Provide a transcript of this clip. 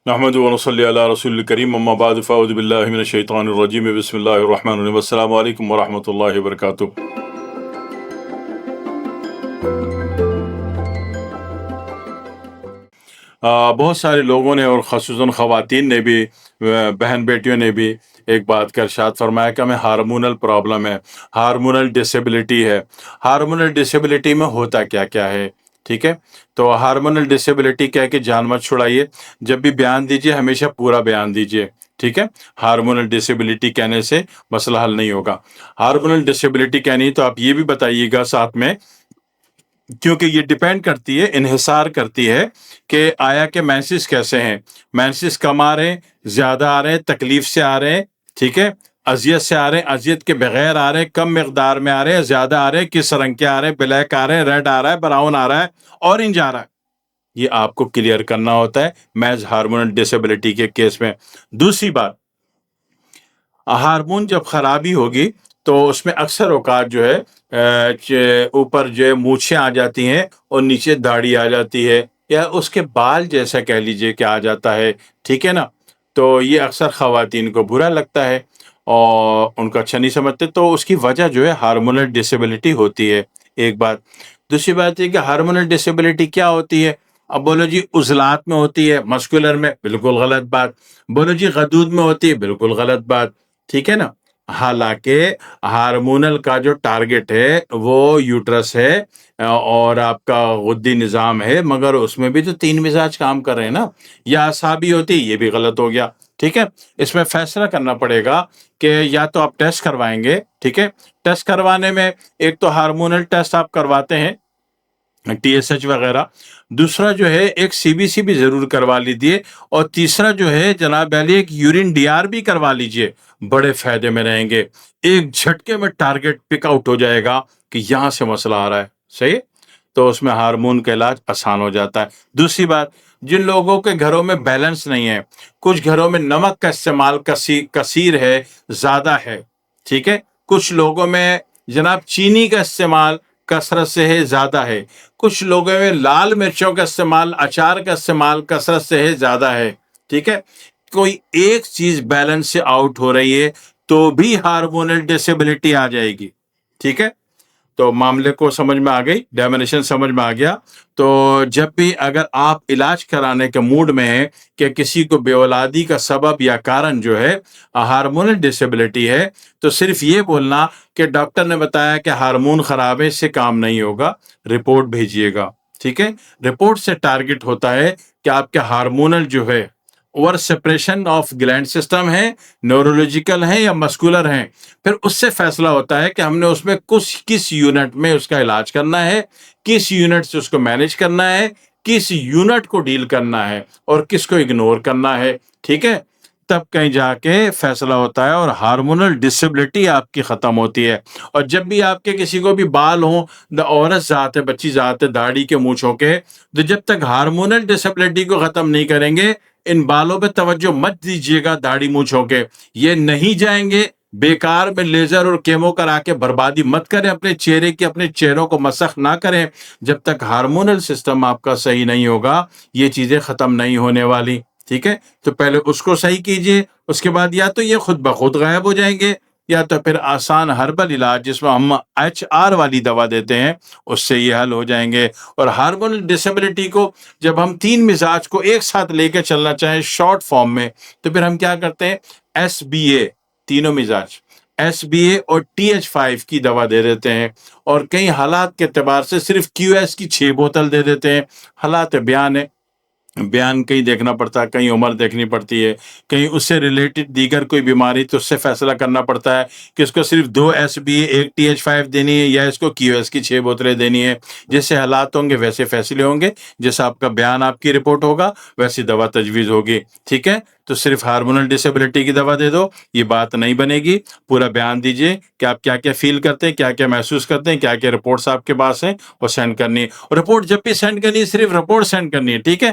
نحمد و نصلی علی رسول الکریم اما بعد فاعوذ باللہ من الشیطان الرجیم بسم اللہ الرحمن الرحیم السلام علیکم ورحمۃ اللہ وبرکاتہ۔ بہت سارے لوگوں نے اور خصوصاً خواتین نے بھی، بہن بیٹیوں نے بھی ایک بات کا ارشاد فرمایا کہ ہمیں ہارمونل پرابلم ہے، ہارمونل ڈسیبلٹی ہے۔ ہارمونل ڈسیبلٹی میں ہوتا کیا کیا ہے؟ ٹھیک ہے، تو ہارمونل ڈسیبلٹی کیا ہے کہ جان مت چھڑائیے، جب بھی بیان دیجیے ہمیشہ پورا بیان دیجیے، ٹھیک ہے۔ ہارمونل ڈسیبلٹی کہنے سے مسئلہ حل نہیں ہوگا۔ ہارمونل ڈسیبلٹی کہنی ہے تو آپ یہ بھی بتائیے گا ساتھ میں، کیونکہ یہ ڈیپینڈ کرتی ہے، انحصار کرتی ہے کہ آیا کہ مینسز کیسے ہیں، مینسز کم آ رہے ہیں، زیادہ آ رہے ہیں، تکلیف سے آ رہے ہیں، ٹھیک ہے، اذیت سے آ رہے ہیں، اذیت کے بغیر آ رہے ہیں، کم مقدار میں آ رہے ہیں، زیادہ آ رہے ہیں، کس رنگ کے آ رہے ہیں، بلیک آ رہے ہیں، ریڈ آ رہا ہے، براؤن آ رہا ہے، اورنج آ رہا ہے، یہ آپ کو کلیئر کرنا ہوتا ہے محض ہارمونل ڈسیبلٹی کے کیس میں۔ دوسری بات، ہارمون جب خرابی ہوگی تو اس میں اکثر اوقات جو ہے اوپر جو ہے مونچھیں آ جاتی ہیں اور نیچے داڑھی آ جاتی ہے، یا اس کے بال جیسا کہہ لیجئے کہ آ جاتا ہے، ٹھیک ہے نا۔ تو یہ اکثر خواتین کو برا لگتا ہے اور ان کو اچھا نہیں سمجھتے، تو اس کی وجہ جو ہے ہارمونل ڈسیبلٹی ہوتی ہے، ایک بات۔ دوسری بات یہ کہ ہارمونل ڈسیبلٹی کیا ہوتی ہے؟ اب بولو جی عضلات میں ہوتی ہے، مسکولر میں، بالکل غلط بات۔ بولو جی غدود میں ہوتی ہے، بالکل غلط بات، ٹھیک ہے نا۔ حالانکہ ہارمونل کا جو ٹارگٹ ہے وہ یوٹرس ہے اور آپ کا غدی نظام ہے، مگر اس میں بھی تو تین مزاج کام کر رہے ہیں نا، یا اعصابی ہوتی، یہ بھی غلط ہو گیا، ٹھیک ہے۔ اس میں فیصلہ کرنا پڑے گا کہ یا تو آپ ٹیسٹ کروائیں گے، ٹھیک ہے۔ ٹیسٹ کروانے میں ایک تو ہارمونل ٹیسٹ آپ کرواتے ہیں، ٹی ایس ایچ وغیرہ، دوسرا جو ہے ایک سی بی سی بھی ضرور کروا لیجیے، اور تیسرا جو ہے جناب علی ایک یورین ڈی آر بھی کروا لیجیے، بڑے فائدے میں رہیں گے۔ ایک جھٹکے میں ٹارگٹ پک آؤٹ ہو جائے گا کہ یہاں سے مسئلہ آ رہا ہے، صحیح، تو اس میں ہارمون کا علاج آسان ہو جاتا ہے۔ دوسری بات، جن لوگوں کے گھروں میں بیلنس نہیں ہے، کچھ گھروں میں نمک کا استعمال کثیر ہے، زیادہ ہے، ٹھیک ہے، کچھ لوگوں میں جناب چینی کا استعمال کثرت سے ہے، زیادہ ہے، کچھ لوگوں میں لال مرچوں کا استعمال، اچار کا استعمال کثرت سے ہے، زیادہ ہے، ٹھیک ہے۔ کوئی ایک چیز بیلنس سے آؤٹ ہو رہی ہے تو بھی ہارمونل ڈسیبلٹی آ جائے گی، ٹھیک ہے۔ تو معاملے کو سمجھ میں آ گئی، ڈائمینیشن سمجھ میں آ گیا۔ تو جب بھی اگر آپ علاج کرانے کے موڈ میں ہیں کہ کسی کو بے اولادی کا سبب یا کارن جو ہے ہارمونل ڈسیبلٹی ہے، تو صرف یہ بولنا کہ ڈاکٹر نے بتایا کہ ہارمون خراب ہے، اس سے کام نہیں ہوگا، رپورٹ بھیجیے گا، ٹھیک ہے۔ رپورٹ سے ٹارگٹ ہوتا ہے کہ آپ کے ہارمونل جو ہے over suppression of gland system ہے، نیورولوجیکل ہیں یا مسکولر ہیں، پھر اس سے فیصلہ ہوتا ہے کہ ہم نے اس میں کس یونٹ میں اس کا علاج کرنا ہے، کس یونٹ سے اس کو مینیج کرنا ہے، کس یونٹ کو ڈیل کرنا ہے اور کس کو اگنور کرنا ہے، ٹھیک ہے۔ تب کہیں جا کے فیصلہ ہوتا ہے اور ہارمونل ڈسیبلٹی آپ کی ختم ہوتی ہے۔ اور جب بھی آپ کے کسی کو بھی بال ہوں، عورت ذات ہے، بچی ذات ہے، داڑھی کے مونچھوں کے، تو جب تک ہارمونل ڈسیبلٹی کو ختم نہیں کریں گے، ان بالوں پہ توجہ مت دیجیے گا، داڑھی مونچھوں کے، یہ نہیں جائیں گے، بیکار میں لیزر اور کیمو کرا کے بربادی مت کریں اپنے چہرے کی، اپنے چہروں کو مسخ نہ کریں، جب تک ہارمونل سسٹم آپ کا صحیح نہیں ہوگا یہ چیزیں ختم نہیں ہونے والی، ٹھیک ہے۔ تو پہلے اس کو صحیح کیجئے، اس کے بعد یا تو یہ خود بخود غائب ہو جائیں گے، یا تو پھر آسان ہربل علاج جس میں ہم ایچ آر والی دوا دیتے ہیں اس سے یہ حل ہو جائیں گے۔ اور ہارمونل ڈسیبلٹی کو جب ہم تین مزاج کو ایک ساتھ لے کے چلنا چاہیں شارٹ فارم میں، تو پھر ہم کیا کرتے ہیں، ایس بی اے، تینوں مزاج، ایس بی اے اور ٹی ایچ 5 کی دوا دے دیتے ہیں، اور کئی حالات کے اعتبار سے صرف کیو ایس کی 6 بوتل دے دیتے ہیں۔ حالات بیان ہے، بیان کہیں دیکھنا پڑتا ہے، کہیں عمر دیکھنی پڑتی ہے، کہیں اس سے ریلیٹڈ دیگر کوئی بیماری، تو اس سے فیصلہ کرنا پڑتا ہے کہ اس کو صرف 2 ایس بی اے، 1 ٹی ایچ 5 دینی ہے یا اس کو کیو ایس کی 6 بوتلیں دینی ہے۔ جیسے حالات ہوں گے ویسے فیصلے ہوں گے، جیسا آپ کا بیان، آپ کی رپورٹ ہوگا ویسی دوا تجویز ہوگی، ٹھیک ہے۔ تو صرف ہارمونل ڈسیبلٹی کی دوا دے دو یہ بات نہیں بنے گی، پورا بیان دیجئے کہ آپ کیا کیا فیل کرتے ہیں، کیا کیا محسوس کرتے ہیں، کیا کیا رپورٹس آپ کے پاس ہیں، وہ سینڈ کرنی ہے۔ رپورٹ جب بھی سینڈ کرنی ہے صرف رپورٹ سینڈ کرنی ہے، ٹھیک ہے۔